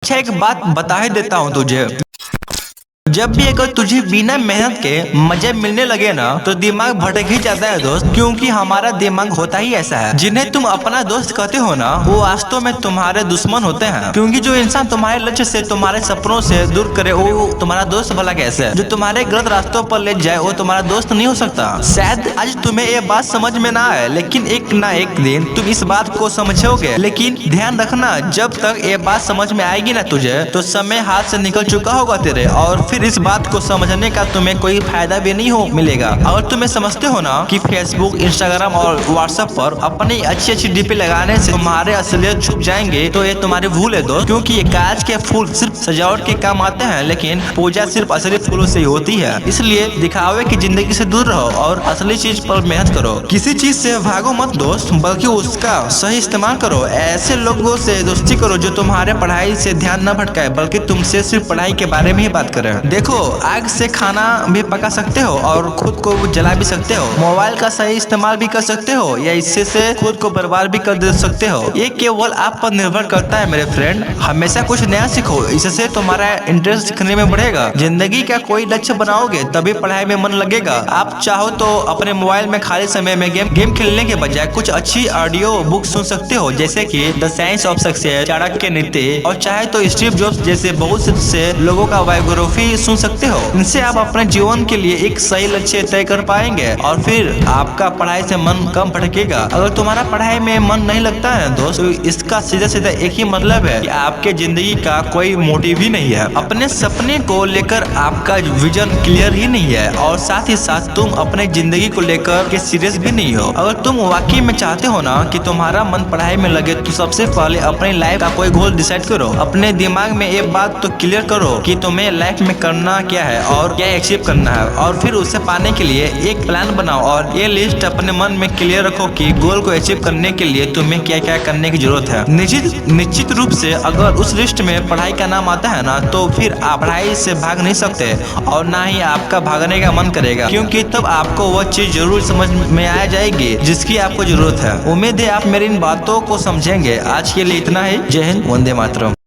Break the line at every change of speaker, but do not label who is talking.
अच्छा एक बात बता ही देता हूँ तुझे। जब भी अगर तुझे बिना मेहनत के मजे मिलने लगे ना तो दिमाग भटक ही जाता है दोस्त, क्योंकि हमारा दिमाग होता ही ऐसा है। जिन्हें तुम अपना दोस्त कहते हो ना वो वास्तव में तुम्हारे दुश्मन होते हैं, क्योंकि जो इंसान तुम्हारे लक्ष्य से तुम्हारे सपनों से दूर करे वो तुम्हारा दोस्त भला कैसे है? जो तुम्हारे गलत रास्तों पर ले जाए वो तुम्हारा दोस्त नहीं हो सकता। शायद आज तुम्हें ये बात समझ में ना आए, लेकिन एक ना एक दिन तुम इस बात को समझोगे। लेकिन ध्यान रखना, जब तक ये बात समझ में आएगी ना तुझे तो समय हाथ से निकल चुका होगा तेरे, और फिर इस बात को समझने का तुम्हें कोई फायदा भी नहीं हो मिलेगा। अगर तुम्हें समझते हो ना कि फेसबुक, इंस्टाग्राम और व्हाट्सएप पर अपनी अच्छी अच्छी डीपी लगाने से तुम्हारे असलियत छुप जाएंगे तो ये तुम्हारी भूल है दोस्त, क्योंकि ये कांच के फूल सिर्फ सजावट के काम आते हैं, लेकिन पूजा सिर्फ असली फूलों से ही होती है। इसलिए दिखावे की जिंदगी से दूर रहो और असली चीज पर मेहनत करो। किसी चीज से भागो मत दोस्त, बल्कि उसका सही इस्तेमाल करो। ऐसे लोगों से दोस्ती करो जो तुम्हारे पढ़ाई से ध्यान न भटकाए, बल्कि तुमसे सिर्फ पढ़ाई के बारे में ही बात करे। देखो, आग से खाना भी पका सकते हो और खुद को जला भी सकते हो। मोबाइल का सही इस्तेमाल भी कर सकते हो या इससे से खुद को बर्बाद भी कर दे सकते हो। ये केवल आप पर निर्भर करता है मेरे फ्रेंड। हमेशा कुछ नया सीखो, इससे तुम्हारा इंटरेस्ट सीखने में बढ़ेगा। जिंदगी का कोई लक्ष्य बनाओगे तभी पढ़ाई में मन लगेगा। आप चाहो तो अपने मोबाइल में खाली समय में गेम खेलने के बजाय कुछ अच्छी ऑडियो बुक सुन सकते हो, जैसे कि the science of success, Chanakya नीति, और चाहे तो स्टीव जॉब्स जैसे बहुत से लोगों का बायोग्राफी सुन सकते हो। इनसे आप अपने जीवन के लिए एक सही लक्ष्य तय कर पाएंगे और फिर आपका पढ़ाई से मन कम भटकेगा। अगर तुम्हारा पढ़ाई में मन नहीं लगता है दोस्त, तो इसका सीधा सीधा एक ही मतलब है कि आपके जिंदगी का कोई मोटिव ही नहीं है। अपने सपने को लेकर आपका विजन क्लियर ही नहीं है, और साथ ही साथ तुम अपने जिंदगी को लेकर के सीरियस भी नहीं हो। अगर तुम वाकई में चाहते हो ना कि तुम्हारा मन पढ़ाई में लगे तो सबसे पहले अपनी लाइफ का कोई गोल डिसाइड करो। अपने दिमाग में ये बात तो क्लियर करो कि तुम्हें लाइफ में करना क्या है और क्या अचीव करना है, और फिर उसे पाने के लिए एक प्लान बनाओ और ये लिस्ट अपने मन में क्लियर रखो कि गोल को अचीव करने के लिए तुम्हें क्या क्या करने की जरूरत है। निश्चित रूप से अगर उस लिस्ट में पढ़ाई का नाम आता है ना तो फिर आप पढ़ाई से भाग नहीं सकते और ना ही आपका भागने का मन करेगा, क्योंकि तब आपको वह चीज जरूर समझ में आ जाएगी जिसकी आपको जरूरत है। उम्मीद है आप मेरी इन बातों को समझेंगे। आज के लिए इतना ही। जय हिंद, वंदे मातरम।